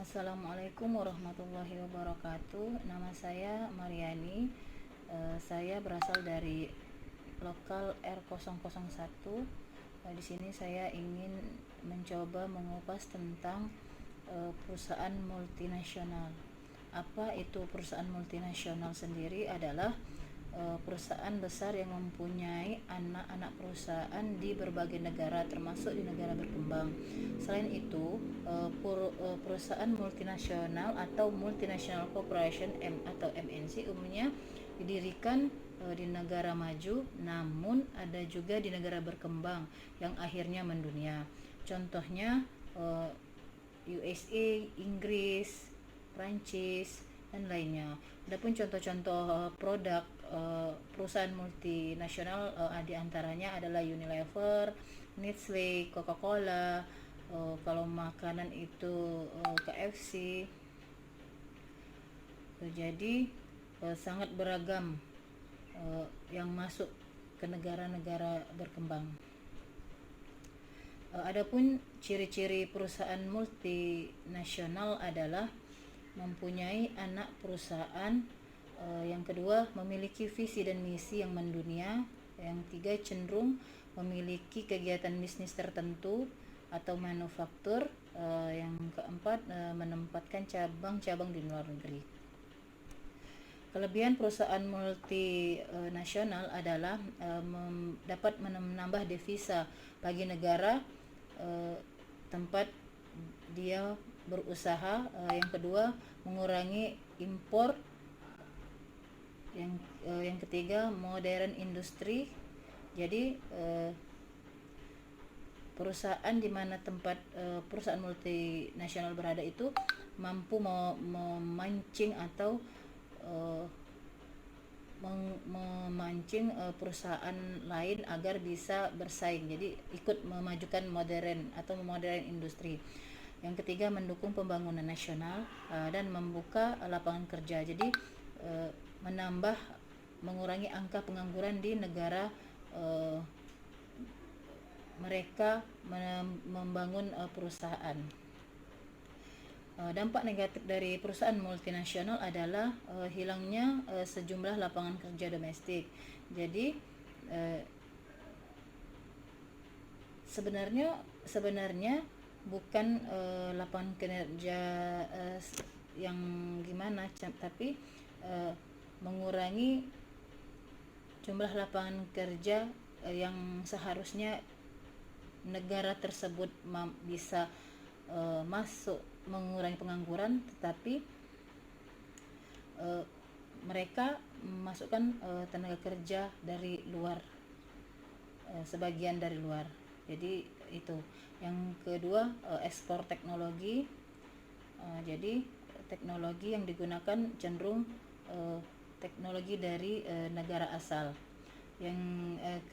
Assalamualaikum warahmatullahi wabarakatuh. Nama saya Mariani. Saya berasal dari lokal R001. Di sini saya ingin mencoba mengupas tentang perusahaan multinasional. Apa itu perusahaan multinasional sendiri? Adalah perusahaan besar yang mempunyai anak-anak perusahaan di berbagai negara, termasuk di negara berkembang. Selain itu, perusahaan multinasional atau multinational corporation atau MNC umumnya didirikan di negara maju, namun ada juga di negara berkembang yang akhirnya mendunia. Contohnya USA, Inggris, Prancis, dan lainnya. Adapun contoh-contoh produk perusahaan multinasional di antaranya adalah Unilever, Nestle, Coca-Cola, kalau makanan itu KFC. Jadi sangat beragam yang masuk ke negara-negara berkembang. Adapun ciri-ciri perusahaan multinasional adalah mempunyai anak perusahaan, yang kedua memiliki visi dan misi yang mendunia, yang ketiga cenderung memiliki kegiatan bisnis tertentu atau manufaktur, yang keempat menempatkan cabang-cabang di luar negeri. Kelebihan perusahaan multinasional adalah dapat menambah devisa bagi negara tempat dia berusaha. Yang kedua mengurangi impor. Yang ketiga modern industri. Jadi perusahaan di mana tempat perusahaan multinasional berada itu mampu memancing atau memancing perusahaan lain agar bisa bersaing, jadi ikut memajukan modern industri. Yang ketiga mendukung pembangunan nasional dan membuka lapangan kerja, jadi mengurangi angka pengangguran di negara mereka membangun perusahaan. Dampak negatif dari perusahaan multinasional adalah hilangnya sejumlah lapangan kerja domestik. Jadi sebenarnya bukan lapangan kerja yang gimana, tapi mengurangi jumlah lapangan kerja yang seharusnya negara tersebut bisa masuk mengurangi pengangguran, tetapi mereka memasukkan tenaga kerja dari luar, sebagian dari luar. Jadi itu. Yang kedua ekspor teknologi. Jadi teknologi yang digunakan cenderung teknologi dari negara asal. Yang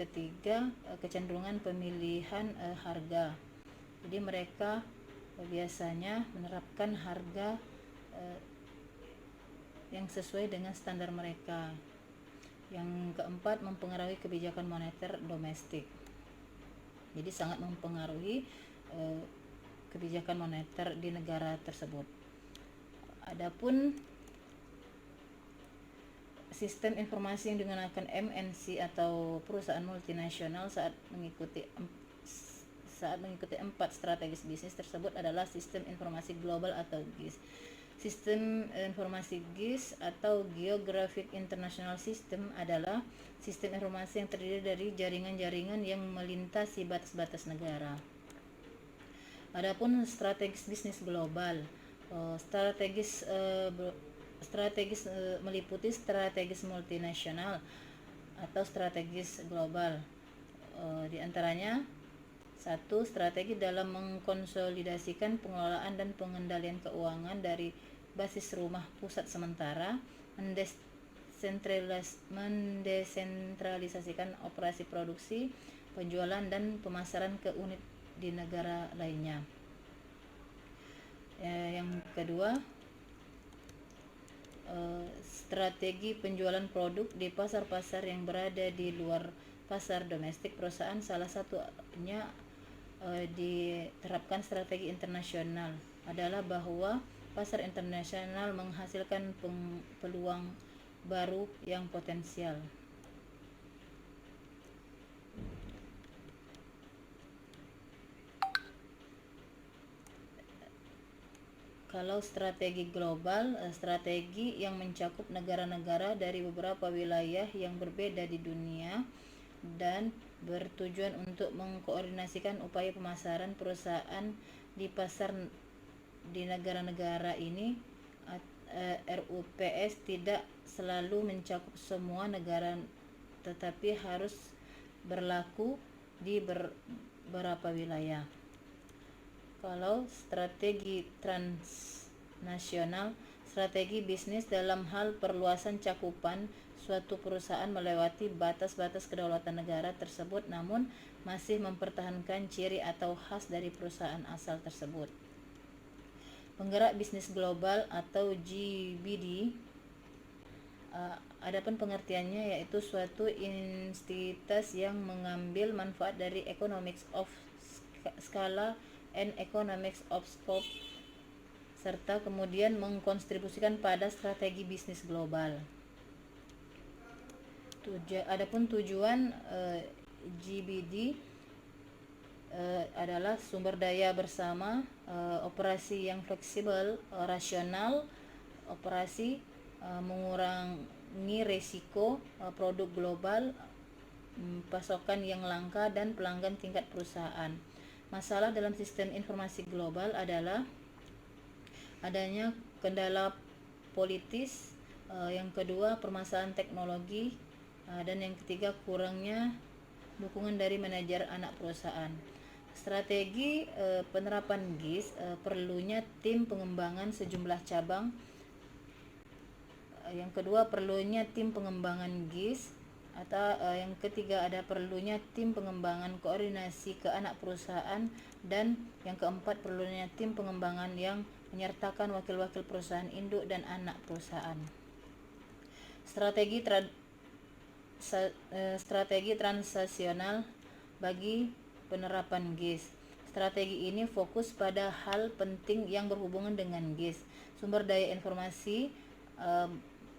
ketiga kecenderungan pemilihan harga. Jadi mereka biasanya menerapkan harga yang sesuai dengan standar mereka. Yang keempat mempengaruhi kebijakan moneter domestik. Jadi sangat mempengaruhi kebijakan moneter di negara tersebut. Adapun sistem informasi yang digunakan MNC atau perusahaan multinasional saat mengikuti 4 strategis bisnis tersebut adalah sistem informasi global atau GIS. Sistem informasi GIS atau Geographic International System adalah sistem informasi yang terdiri dari jaringan-jaringan yang melintasi batas-batas negara. Adapun strategis bisnis global, strategis meliputi strategis multinasional atau strategis global. Di antaranya 1. Strategi dalam mengkonsolidasikan pengelolaan dan pengendalian keuangan dari basis rumah pusat sementara, mendesentralisasikan operasi produksi, penjualan dan pemasaran ke unit di negara lainnya. Yang kedua strategi penjualan produk di pasar-pasar yang berada di luar pasar domestik perusahaan. Salah satunya diterapkan strategi internasional adalah bahwa pasar internasional menghasilkan peluang baru yang potensial. Kalau strategi global, strategi yang mencakup negara-negara dari beberapa wilayah yang berbeda di dunia dan bertujuan untuk mengkoordinasikan upaya pemasaran perusahaan di pasar di negara-negara ini. RUPS tidak selalu mencakup semua negara, tetapi harus berlaku di beberapa wilayah. Kalau strategi transnasional, strategi bisnis dalam hal perluasan cakupan suatu perusahaan melewati batas-batas kedaulatan negara tersebut namun masih mempertahankan ciri atau khas dari perusahaan asal tersebut. Penggerak bisnis global atau GBD, adapun pengertiannya yaitu suatu entitas yang mengambil manfaat dari economics of skala and economics of scope serta kemudian mengkontribusikan pada strategi bisnis global. Adapun tujuan GBD adalah sumber daya bersama, operasi yang fleksibel, rasional, operasi mengurangi risiko, produk global, pasokan yang langka, dan pelanggan tingkat perusahaan. Masalah dalam sistem informasi global adalah adanya kendala politis, yang kedua permasalahan teknologi, dan yang ketiga kurangnya dukungan dari manajer anak perusahaan. Strategi penerapan GIS, perlunya tim pengembangan sejumlah cabang. Yang kedua perlunya tim pengembangan GIS, atau yang ketiga ada perlunya tim pengembangan koordinasi ke anak perusahaan, dan yang keempat perlunya tim pengembangan yang menyertakan wakil-wakil perusahaan induk dan anak perusahaan. Strategi transaksional bagi penerapan GIS. Strategi ini fokus pada hal penting yang berhubungan dengan GIS, sumber daya informasi,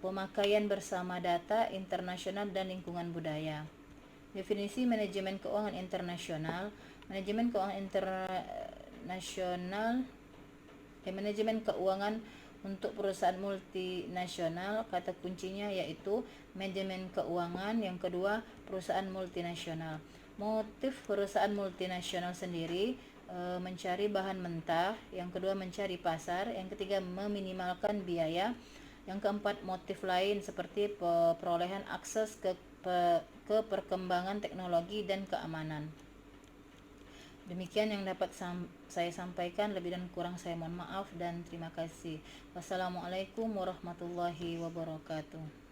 pemakaian bersama data internasional, dan lingkungan budaya. Definisi manajemen keuangan internasional. Manajemen keuangan internasional manajemen keuangan untuk perusahaan multinasional, kata kuncinya yaitu manajemen keuangan. Yang kedua, perusahaan multinasional. Motif perusahaan multinasional sendiri mencari bahan mentah, yang kedua mencari pasar, yang ketiga meminimalkan biaya, yang keempat motif lain seperti perolehan akses ke perkembangan teknologi dan keamanan. Demikian yang dapat saya sampaikan, lebih dan kurang saya mohon maaf dan terima kasih. Wassalamualaikum warahmatullahi wabarakatuh.